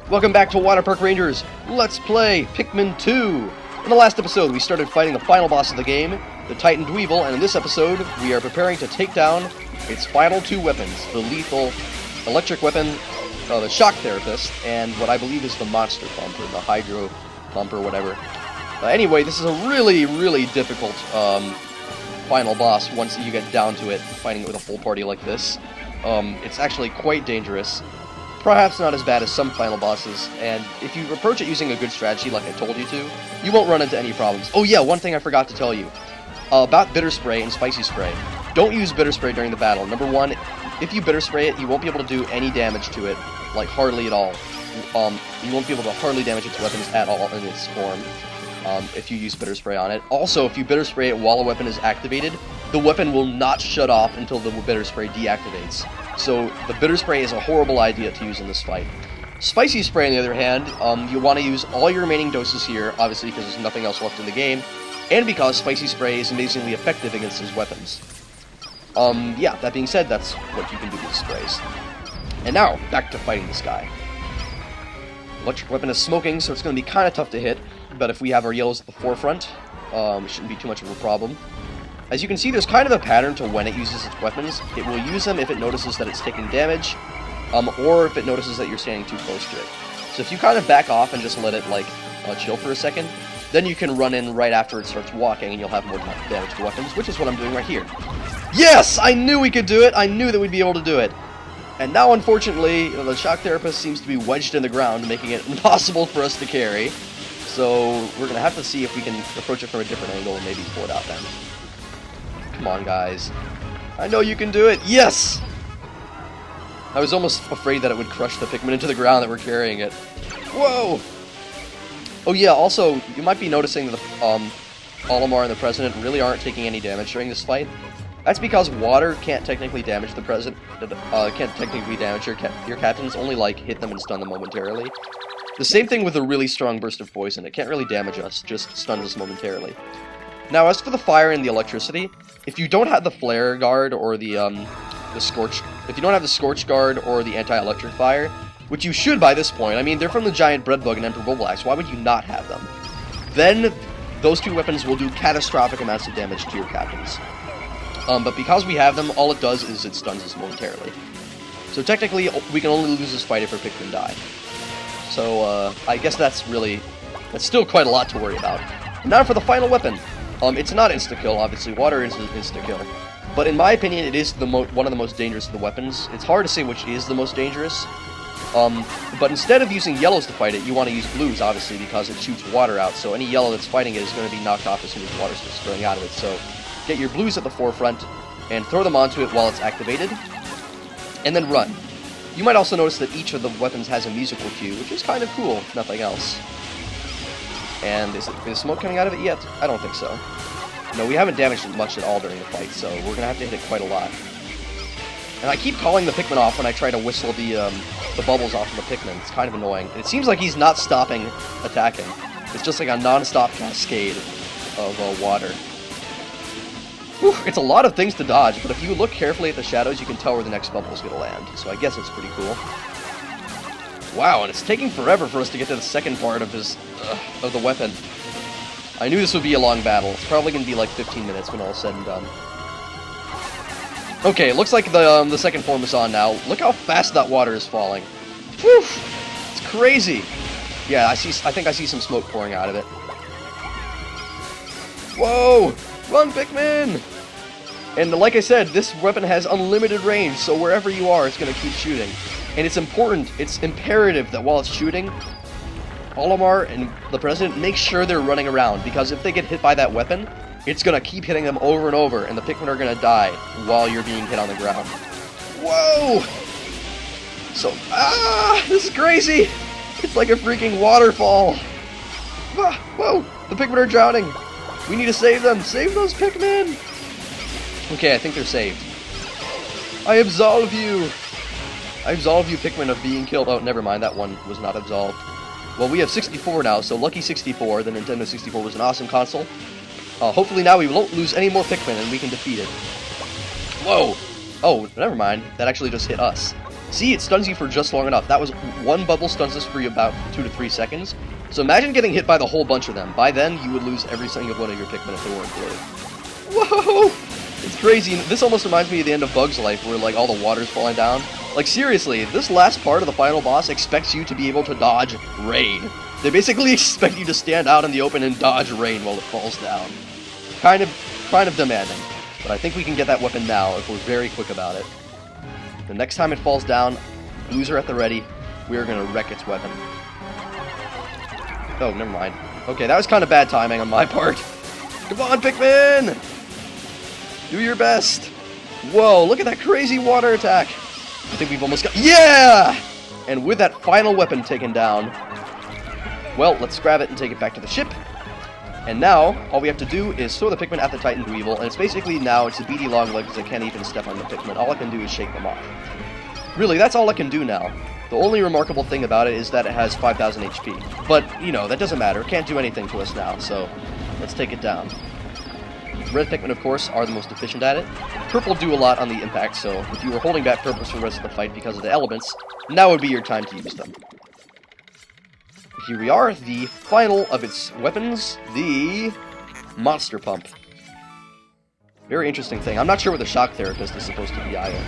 Welcome back to Water Park Rangers. Let's play Pikmin 2. In the last episode, we started fighting the final boss of the game, the Titan Dweevil, and in this episode, we are preparing to take down its final two weapons, the lethal electric weapon, the shock therapist, and what I believe is the monster pump, or the hydro pump, or whatever. Anyway, this is a really difficult final boss once you get down to it, fighting it with a full party like this. It's actually quite dangerous. Perhaps not as bad as some final bosses, and if you approach it using a good strategy like I told you to, you won't run into any problems. Oh yeah, one thing I forgot to tell you. About bitter spray and spicy spray. Don't use bitter spray during the battle. Number one, if you bitter spray it, you won't be able to do any damage to it, like hardly at all. You won't be able to hardly damage its weapons at all in its form, if you use bitter spray on it. Also, if you bitter spray it while a weapon is activated, the weapon will not shut off until the bitter spray deactivates. So the bitter spray is a horrible idea to use in this fight. Spicy spray, on the other hand, you want to use all your remaining doses here, obviously because there's nothing else left in the game, and because spicy spray is amazingly effective against his weapons. Yeah, that being said, that's what you can do with sprays. And now, back to fighting this guy. Electric weapon is smoking, so it's going to be kind of tough to hit, but if we have our yellows at the forefront, it shouldn't be too much of a problem. As you can see, there's kind of a pattern to when it uses its weapons. It will use them if it notices that it's taking damage, or if it notices that you're standing too close to it. So if you kind of back off and just let it, like, chill for a second, then you can run in right after it starts walking, and you'll have more damage to weapons, which is what I'm doing right here. Yes! I knew we could do it! I knew that we'd be able to do it! And now, unfortunately, the shock therapist seems to be wedged in the ground, making it impossible for us to carry. So we're going to have to see if we can approach it from a different angle and maybe pull it out then. Come on, guys. I know you can do it. Yes! I was almost afraid that it would crush the Pikmin into the ground that we're carrying it. Whoa! Oh yeah, also, you might be noticing that the Olimar and the President really aren't taking any damage during this fight. That's because water can't technically damage the President, can't technically damage your captains, only, like, hit them and stun them momentarily. The same thing with a really strong burst of poison. It can't really damage us, just stuns us momentarily. Now, as for the fire and the electricity, if you don't have the flare guard or the scorch, if you don't have the scorch guard or the anti-electric fire, which you should by this point, I mean, they're from the giant bread bug and Emperor Bulbulax, why would you not have them? Then, those two weapons will do catastrophic amounts of damage to your captains. But because we have them, all it does is it stuns us momentarily. So technically, we can only lose this fight if our Pikmin die. So, I guess that's still quite a lot to worry about. Now for the final weapon. It's not insta-kill, obviously. Water is insta-kill. But in my opinion, it is one of the most dangerous of the weapons. It's hard to say which is the most dangerous. But instead of using yellows to fight it, you want to use blues, obviously, because it shoots water out. So any yellow that's fighting it is going to be knocked off as soon as water starts spraying out of it. So get your blues at the forefront and throw them onto it while it's activated. And then run. You might also notice that each of the weapons has a musical cue, which is kind of cool, if nothing else. And is smoke coming out of it yet? I don't think so. No, we haven't damaged it much at all during the fight, so we're going to have to hit it quite a lot. And I keep calling the Pikmin off when I try to whistle the bubbles off of the Pikmin. It's kind of annoying. And it seems like he's not stopping attacking. It's just like a non-stop cascade of water. Whew, it's a lot of things to dodge, but if you look carefully at the shadows, you can tell where the next bubble is going to land. So I guess it's pretty cool. Wow, and it's taking forever for us to get to the second part of the weapon. I knew this would be a long battle. It's probably going to be like 15 minutes when all is said and done. Okay, it looks like the second form is on now. Look how fast that water is falling. Whew! It's crazy. Yeah, I think I see some smoke pouring out of it. Whoa! Run, Pikmin! And like I said, this weapon has unlimited range, so wherever you are, it's going to keep shooting. And it's important, it's imperative that while it's shooting, Olimar and the President make sure they're running around, because if they get hit by that weapon, it's going to keep hitting them over and over, and the Pikmin are going to die while you're being hit on the ground. Whoa! So, this is crazy! It's like a freaking waterfall! Ah, whoa! The Pikmin are drowning! We need to save them! Save those Pikmin! Okay, I think they're saved. I absolve you! I absolve you, Pikmin, of being killed. Oh, never mind, that one was not absolved. Well, we have 64 now, so lucky 64. The Nintendo 64 was an awesome console. Hopefully now we won't lose any more Pikmin and we can defeat it. Whoa! Oh, never mind. That actually just hit us. See, it stuns you for just long enough. That was one bubble stuns us for about 2 to 3 seconds. So imagine getting hit by the whole bunch of them. By then, you would lose every single one of your Pikmin if they weren't blue. Whoa! It's crazy. This almost reminds me of the end of Bug's Life, where like all the water's falling down. Like seriously, this last part of the final boss expects you to be able to dodge rain. They basically expect you to stand out in the open and dodge rain while it falls down. Kind of demanding. But I think we can get that weapon now if we're very quick about it. The next time it falls down, blues are at the ready. We are going to wreck its weapon. Oh, never mind. Okay, that was kind of bad timing on my part. Come on, Pikmin! Do your best. Whoa, look at that crazy water attack. I think we've almost got... Yeah! And with that final weapon taken down, well, let's grab it and take it back to the ship. And now, all we have to do is throw the Pikmin at the Titan Dweevil, and it's basically now, it's a beady long leg because I can't even step on the Pikmin. All I can do is shake them off. Really, that's all I can do now. The only remarkable thing about it is that it has 5,000 HP. But, you know, that doesn't matter. It can't do anything to us now, so let's take it down. Red Pikmin, of course, are the most efficient at it. Purple do a lot on the impact, so if you were holding back purples for the rest of the fight because of the elements, now would be your time to use them. Here we are, the final of its weapons, the Monster Pump. Very interesting thing. I'm not sure what the shock therapist is supposed to be either.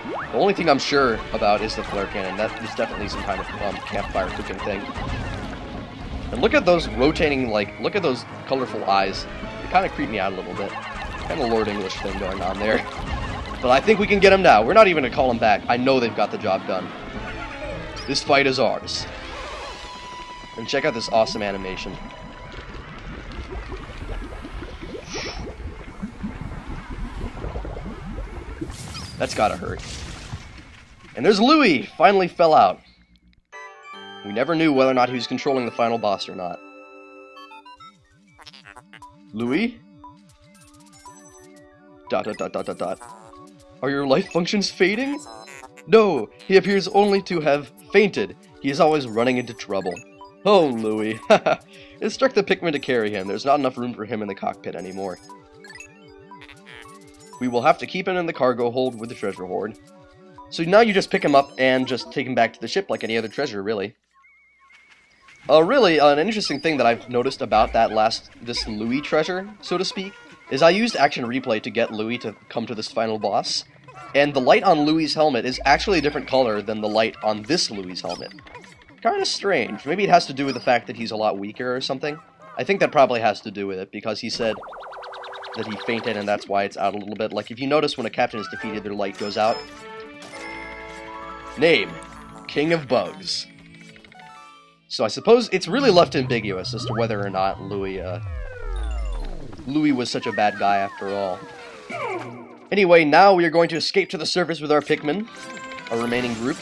The only thing I'm sure about is the flare cannon. That is definitely some kind of campfire cooking thing. And look at those rotating, like, look at those colorful eyes. They kind of creep me out a little bit. Kind of Lord English thing going on there. But I think we can get them now. We're not even going to call them back. I know they've got the job done. This fight is ours. And check out this awesome animation. That's gotta hurt. And there's Louie! Finally fell out. We never knew whether or not he was controlling the final boss or not. Louie? ... Are your life functions fading? No, he appears only to have fainted. He is always running into trouble. Oh, Louie. Instruct the Pikmin to carry him. There's not enough room for him in the cockpit anymore. We will have to keep him in the cargo hold with the treasure hoard. So now you just pick him up and just take him back to the ship like any other treasure, really. An interesting thing that I've noticed about this Louie treasure, so to speak, is I used Action Replay to get Louie to come to this final boss, and the light on Louie's helmet is actually a different color than the light on this Louie's helmet. Kind of strange. Maybe it has to do with the fact that he's a lot weaker or something. I think that probably has to do with it, because he said that he fainted and that's why it's out a little bit. Like, if you notice when a captain is defeated, their light goes out. Name: King of Bugs. So I suppose it's really left ambiguous as to whether or not Louie was such a bad guy after all. Anyway, now we are going to escape to the surface with our Pikmin, our remaining group.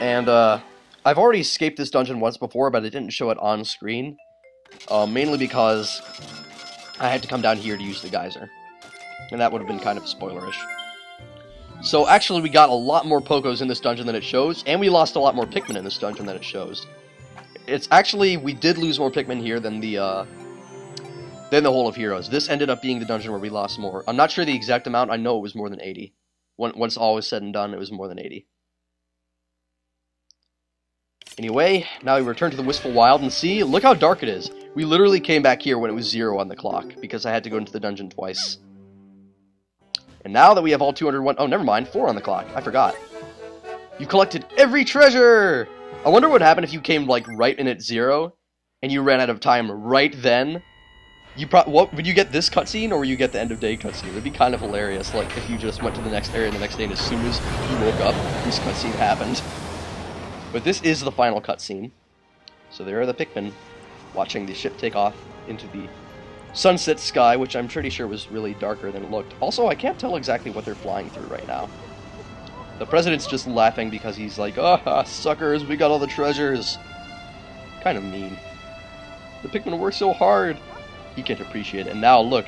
And, I've already escaped this dungeon once before, but I didn't show it on screen. Mainly because I had to come down here to use the geyser. And that would have been kind of spoilerish. So, actually, we got a lot more Pokos in this dungeon than it shows, and we lost a lot more Pikmin in this dungeon than it shows. It's actually, we did lose more Pikmin here than the Hole of Heroes. This ended up being the dungeon where we lost more. I'm not sure the exact amount, I know it was more than 80. Once all was said and done, it was more than 80. Anyway, now we return to the Wistful Wild, and see, look how dark it is. We literally came back here when it was 0 on the clock, because I had to go into the dungeon twice. And now that we have all 201... Oh, never mind, 4 on the clock. I forgot. You collected every treasure! I wonder what would happen if you came, like, right in at 0, and you ran out of time right then. Would you get this cutscene, or would you get the end of day cutscene? It would be kind of hilarious, like, if you just went to the next area the next day, and as soon as you woke up, this cutscene happened. But this is the final cutscene. So there are the Pikmin watching the ship take off into the sunset sky, which I'm pretty sure was really darker than it looked. Also, I can't tell exactly what they're flying through right now. The president's just laughing because he's like, "Ah, suckers, we got all the treasures." Kind of mean. The Pikmin worked so hard. He can't appreciate it. And now, look,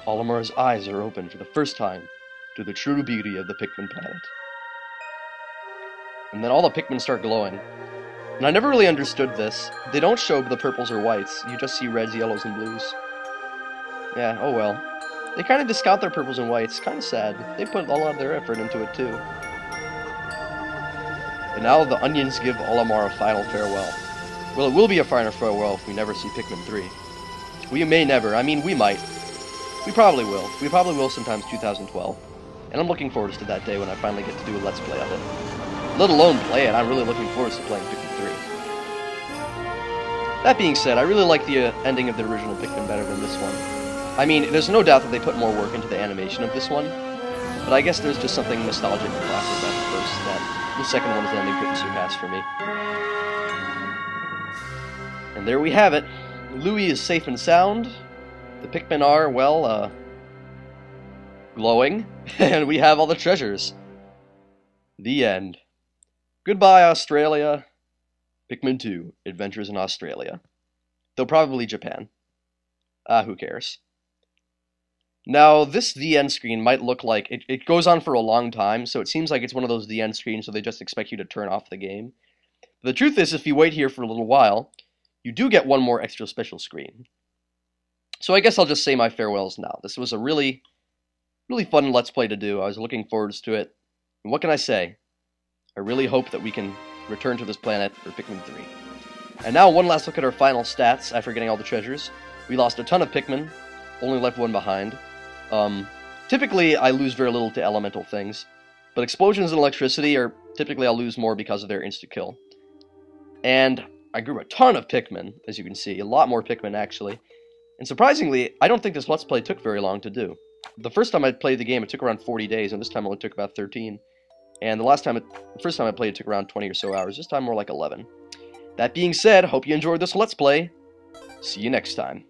Olimar's eyes are open for the first time to the true beauty of the Pikmin planet. And then all the Pikmin start glowing. And I never really understood this. They don't show the purples or whites. You just see reds, yellows, and blues. Yeah, oh well. They kind of discount their purples and whites. Kind of sad. They put a lot of their effort into it, too. And now the onions give Olimar a final farewell. Well, it will be a final farewell if we never see Pikmin 3. We may never. I mean, we might. We probably will. We probably will sometimes 2012. And I'm looking forward to that day when I finally get to do a Let's Play of it. Let alone play it, I'm really looking forward to playing Pikmin 3. That being said, I really like the ending of the original Pikmin better than this one. I mean, there's no doubt that they put more work into the animation of this one, but I guess there's just something nostalgic and classic about the first that the second one's ending couldn't surpass for me. And there we have it. Louie is safe and sound. The Pikmin are, well, glowing. And we have all the treasures. The end. Goodbye, Australia. Pikmin 2, Adventures in Australia. Though probably Japan. Who cares? Now, this The End screen might look like... It goes on for a long time, so it seems like it's one of those The End screens, so they just expect you to turn off the game. But the truth is, if you wait here for a little while, you do get one more extra special screen. So I guess I'll just say my farewells now. This was a really fun Let's Play to do. I was looking forward to it. And what can I say? I really hope that we can return to this planet for Pikmin 3. And now one last look at our final stats after getting all the treasures. We lost a ton of Pikmin, only left one behind. Typically I lose very little to elemental things, but explosions and electricity are typically I'll lose more because of their insta-kill. And I grew a ton of Pikmin, as you can see, a lot more Pikmin actually. And surprisingly, I don't think this Let's Play took very long to do. The first time I played the game it took around 40 days, and this time it only took about 13. And the first time I played it took around 20 or so hours, this time more like 11. That being said, hope you enjoyed this Let's Play. See you next time.